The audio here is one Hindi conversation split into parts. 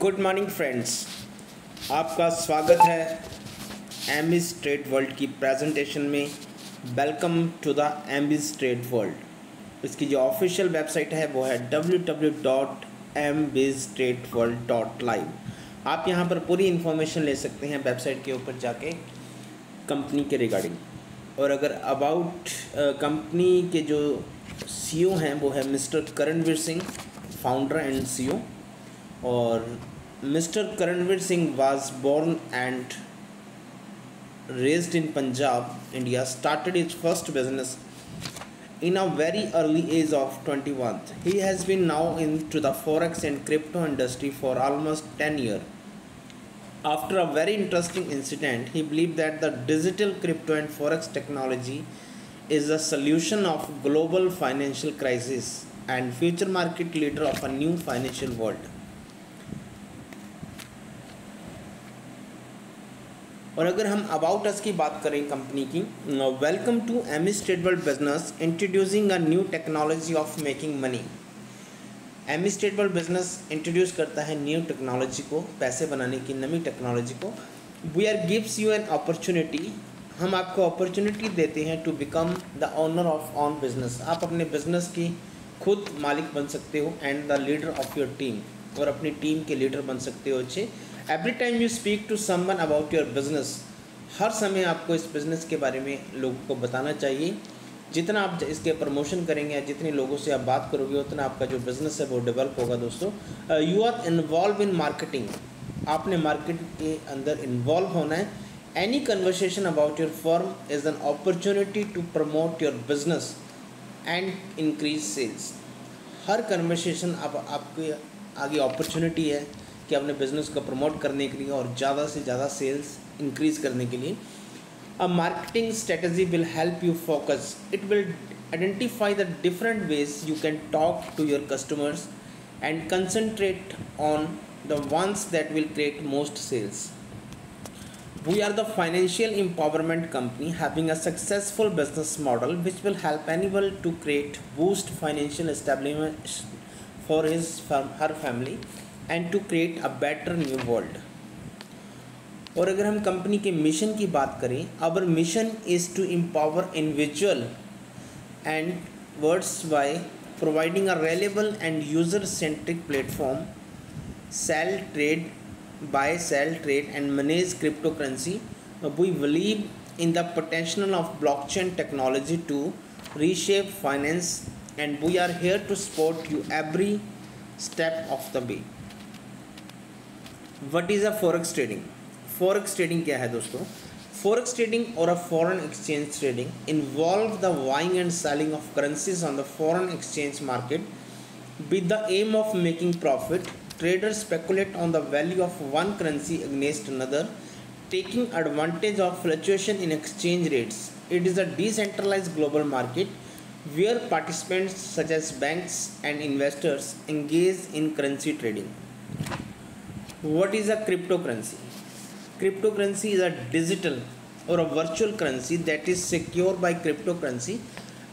गुड मॉर्निंग फ्रेंड्स, आपका स्वागत है एमबीज ट्रेड वर्ल्ड की प्रेजेंटेशन में। Welcome to the MBs Trade World. इसकी जो ऑफिशियल वेबसाइट है वो है www.mbiztradeworld.live। आप यहां पर पूरी इन्फॉर्मेशन ले सकते हैं वेबसाइट के ऊपर जाके कंपनी के रिगार्डिंग। और अगर अबाउट कंपनी के जो सीईओ हैं वो है mister Karanveer Singh, founder and CEO. और mister Karanveer Singh was born and raised in Punjab, India, started his first business in a very early age of 21. He has been now into the forex and crypto industry for almost 10 years. After a very interesting incident, he believed that the digital crypto and forex technology is a solution of global financial crisis and future market leader of a new financial world. और अगर हम अबाउट अस की बात करें कंपनी की, welcome to MBs Trade World business introducing a new technology of making money. MBs Trade World business introduce करता है न्यू टेक्नोलॉजी को, पैसे बनाने की नई टेक्नोलॉजी को। We are gives you an opportunity, हम आपको अपॉर्चुनिटी देते हैं to become the owner of on business. आप अपने बिजनेस की खुद मालिक बन सकते हो and the leader of your team, और अपनी टीम के लीडर बन सकते हो। अच्छे every time you speak to someone about your business, हर समय आपको इस बिज़नेस के बारे में लोगों को बताना चाहिए। जितना आप इसके प्रमोशन करेंगे या जितने लोगों से आप बात करोगे उतना आपका जो बिज़नेस है वो डेवलप होगा। दोस्तों, you are involve in marketing, आपने मार्केट के अंदर इन्वॉल्व होना है। Any conversation about your firm is an opportunity to promote your business and increase sales. हर कन्वर्सेशन आपके आगे अपॉर्चुनिटी है कि अपने बिजनेस को प्रमोट करने के लिए और ज़्यादा से ज़्यादा सेल्स इंक्रीज करने के लिए। A marketing strategy will help you focus, it will identify the different ways you can talk to your customers and concentrate on the ones that will create most sales. We are the financial empowerment company having a successful business model which will help anyone to create boost financial establishment for her family and to create a better new world. और अगर हम कंपनी के मिशन की बात करें, our mission is to empower individual and words by providing a reliable and user-centric platform, buy, sell, trade and manage cryptocurrency. We believe in the potential of blockchain technology to reshape finance and we are here to support you every step of the way. What is a forex trading? Forex trading क्या है दोस्तों? Forex trading or a foreign exchange trading involve the buying and selling of currencies on the foreign exchange market with the aim of making profit. Traders speculate on the value of one currency against another, taking advantage of fluctuation in exchange rates. It is a decentralized global market where participants such as banks and investors engage in currency trading. What is a cryptocurrency? Cryptocurrency is a digital or a virtual currency that is secured by cryptocurrency,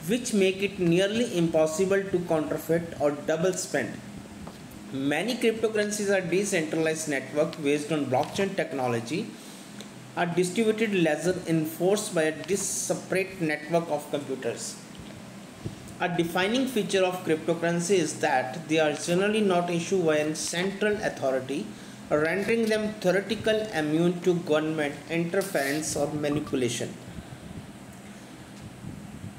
which make it nearly impossible to counterfeit or double spend. Many cryptocurrencies are decentralized network based on blockchain technology, a distributed ledger enforced by a disparate network of computers. A defining feature of cryptocurrency is that they are generally not issued by a central authority, rendering them theoretically immune to government interference or manipulation.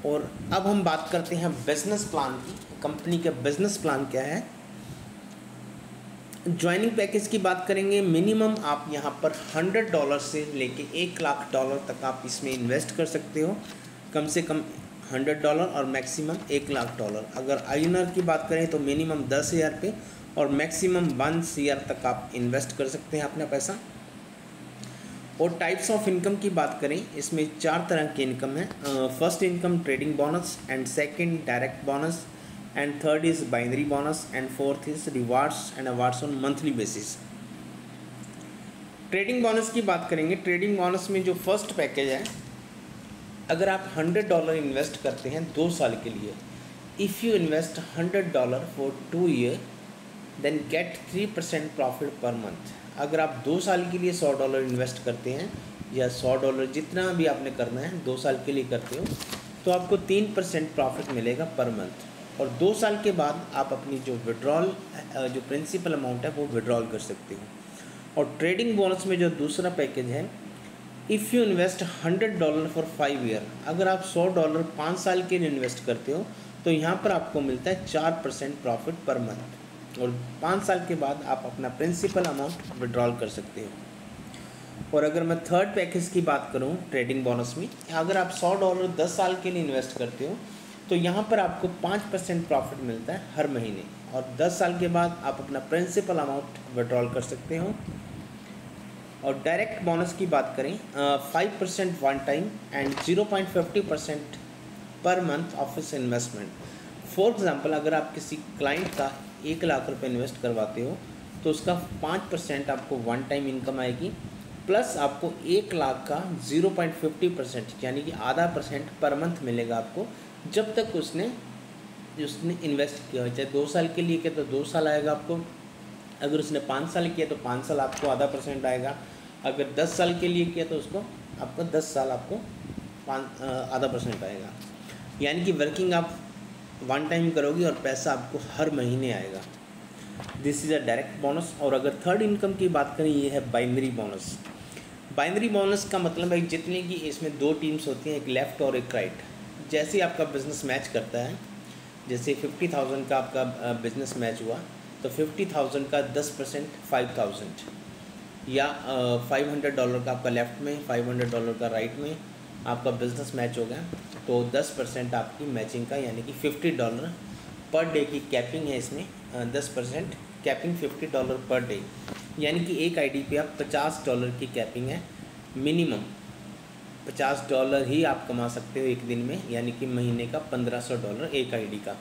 और अब हम बात करते हैं बिजनेस प्लान की। कंपनी का बिजनेस प्लान क्या है? ज्वाइनिंग पैकेज की बात करेंगे। मिनिमम आप यहाँ पर $100 से लेके $1,00,000 तक आप इसमें इन्वेस्ट कर सकते हो। कम से कम $100 और मैक्सिमम $1,00,000। अगर INR की बात करें तो मिनिमम 10,000 पे और मैक्सिमम 1,00,000 तक आप इन्वेस्ट कर सकते हैं अपना पैसा। और टाइप्स ऑफ इनकम की बात करें, इसमें 4 तरह की इनकम है। First income trading bonus and second direct bonus and third is binary bonus and fourth is rewards and awards on monthly basis. Trading bonus की बात करेंगे। ट्रेडिंग बोनस में जो फर्स्ट पैकेज है, अगर आप $100 इन्वेस्ट करते हैं 2 साल के लिए, if you invest $100 for 2 year then get 3% profit per month. अगर आप 2 साल के लिए $100 इन्वेस्ट करते हैं या $100 जितना भी आपने करना है 2 साल के लिए करते हो तो आपको 3% प्रॉफिट मिलेगा पर मंथ। और 2 साल के बाद आप अपनी जो विड्रॉल जो प्रिंसिपल अमाउंट है वो विड्रॉल कर सकते हो। और ट्रेडिंग बोनस में जो दूसरा पैकेज है, if you invest $100 for 5 year, अगर आप $100 5 साल के लिए इन्वेस्ट करते हो तो यहाँ पर आपको मिलता है 4% प्रॉफिट पर मंथ। और 5 साल के बाद आप अपना प्रिंसिपल अमाउंट विड्रॉल कर सकते हो। और अगर मैं थर्ड पैकेज की बात करूँ ट्रेडिंग बोनस में, अगर आप $100 10 साल के लिए इन्वेस्ट करते हो तो यहाँ पर आपको 5% प्रॉफिट मिलता है हर महीने। और 10 साल के बाद आप अपना प्रिंसिपल अमाउंट विड्रॉल कर सकते हो। और डायरेक्ट बोनस की बात करें 5% one time and 0.50% per month office investment. For example अगर आप किसी क्लाइंट का 1 लाख रुपए इन्वेस्ट करवाते हो तो उसका 5% आपको वन टाइम इनकम आएगी, प्लस आपको 1 लाख का 0.50% यानी कि आधा परसेंट पर मंथ मिलेगा आपको, जब तक उसने इन्वेस्ट किया हो। चाहे 2 साल के लिए किया तो 2 साल आएगा आपको, अगर उसने 5 साल किया तो 5 साल आपको आधा परसेंट आएगा, अगर 10 साल के लिए किया तो उसको आपको 10 साल आपको आधा परसेंट आएगा। यानी कि वर्किंग आप वन टाइम करोगे और पैसा आपको हर महीने आएगा। This is a direct bonus. और अगर थर्ड इनकम की बात करें, ये है बाइनरी बोनस। बाइनरी बोनस का मतलब है जितने की इसमें 2 टीम्स होती हैं, एक लेफ़्ट और एक राइट। जैसे ही आपका बिज़नेस मैच करता है, जैसे 50,000 का आपका बिज़नेस मैच हुआ तो 50,000 का 10% 5,000, या $500 का आपका लेफ़्ट में, $500 का राइट में आपका बिज़नेस मैच हो गया तो 10% आपकी मैचिंग का, यानी कि $50 पर डे की कैपिंग है इसमें। 10% कैपिंग $50 पर डे, यानी कि एक आईडी पे आप $50 की कैपिंग है। मिनिमम $50 ही आप कमा सकते हो एक दिन में, यानी कि महीने का $1,500 एक आईडी का।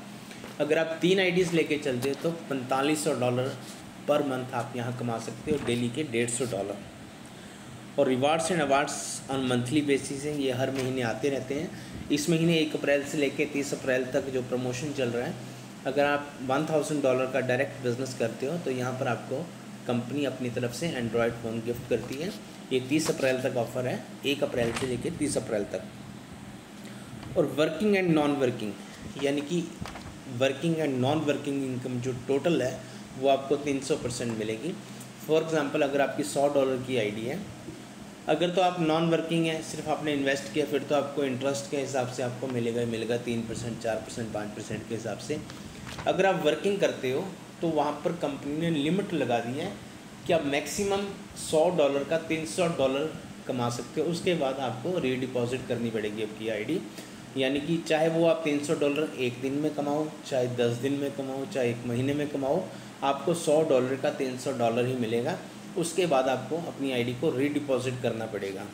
अगर आप 3 आईडीज़ लेके चलते हो तो $4,500 पर मंथ आप यहाँ कमा सकते हो, डेली के $150। और rewards and awards on monthly basis हैं, ये हर महीने आते रहते हैं। इस महीने 1 अप्रैल से लेकर 30 अप्रैल तक जो प्रमोशन चल रहा है, अगर आप $1,000 का डायरेक्ट बिजनेस करते हो तो यहाँ पर आपको कंपनी अपनी तरफ से एंड्रॉयड फ़ोन गिफ्ट करती है। ये 30 अप्रैल तक ऑफ़र है, 1 अप्रैल से लेकर 30 अप्रैल तक। और वर्किंग एंड नॉन वर्किंग, यानी कि working and non working income जो टोटल है वो आपको 300% मिलेगी। फॉर एग्ज़ाम्पल अगर आपकी $100 की आईडी है, अगर तो आप नॉन वर्किंग है, सिर्फ आपने इन्वेस्ट किया, फिर तो आपको इंटरेस्ट के हिसाब से आपको मिलेगा 3%, 4%, 5% के हिसाब से। अगर आप वर्किंग करते हो तो वहाँ पर कंपनी ने लिमिट लगा दी है कि आप मैक्सिमम $100 का $300 कमा सकते हो, उसके बाद आपको रीडिपॉजिट करनी पड़ेगी आपकी आईडी। यानी कि चाहे वो आप $300 एक दिन में कमाओ, चाहे 10 दिन में कमाओ, चाहे 1 महीने में कमाओ, आपको $100 का $300 ही मिलेगा। उसके बाद आपको अपनी आईडी को रीडिपॉजिट करना पड़ेगा।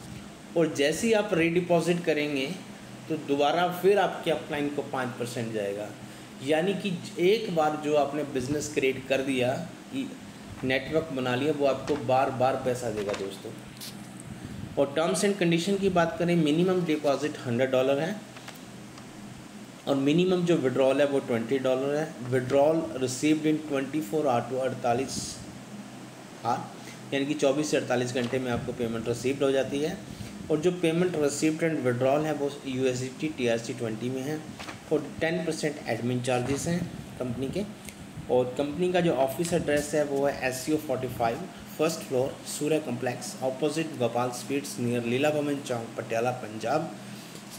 और जैसे ही आप रीडिपॉजिट करेंगे तो दोबारा फिर आपके अपलाइन को 5% जाएगा। यानी कि एक बार जो आपने बिज़नेस क्रिएट कर दिया, नेटवर्क बना लिया, वो आपको बार बार पैसा देगा दोस्तों। और टर्म्स एंड कंडीशन की बात करें, मिनिमम डिपॉजिट $100 है और मिनिमम जो विड्रॉल है वो $20 है। Withdrawal received in 24 hour to 48 hour, यानी कि 24 से 48 घंटे में आपको पेमेंट रिसीव्ड हो जाती है। और जो पेमेंट रिसीव्ड एंड विड्रॉल है वो USDT TRC20 में है। और 10% एडमिन चार्जेस हैं कंपनी के। और कंपनी का जो ऑफिस एड्रेस है वो है SCO 45 first floor Surya complex opposite Gopal sweets near Leela Bhawan Chowk Patiala Punjab.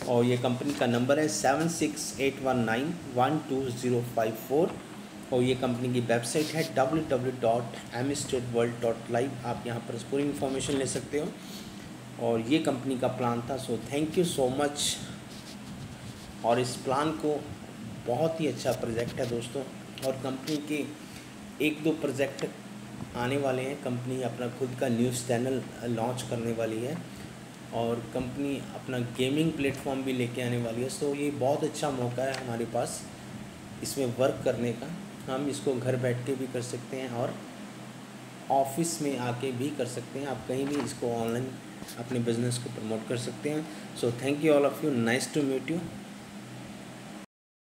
और ये कंपनी का नंबर है 7681912054। और ये कंपनी की वेबसाइट है www.amistrateworld.live। आप यहाँ पर पूरी इन्फॉर्मेशन ले सकते हो। और ये कंपनी का प्लान था। सो थैंक यू सो मच। और इस प्लान को बहुत ही अच्छा प्रोजेक्ट है दोस्तों। और कंपनी के 1-2 प्रोजेक्ट आने वाले हैं। कंपनी अपना खुद का न्यूज़ चैनल लॉन्च करने वाली है और कंपनी अपना गेमिंग प्लेटफॉर्म भी लेके आने वाली है। सो ये बहुत अच्छा मौका है हमारे पास इसमें वर्क करने का। हम इसको घर बैठ के भी कर सकते हैं और ऑफिस में आके भी कर सकते हैं। आप कहीं भी इसको ऑनलाइन अपने बिज़नेस को प्रमोट कर सकते हैं। So thank you all of you, nice to meet you.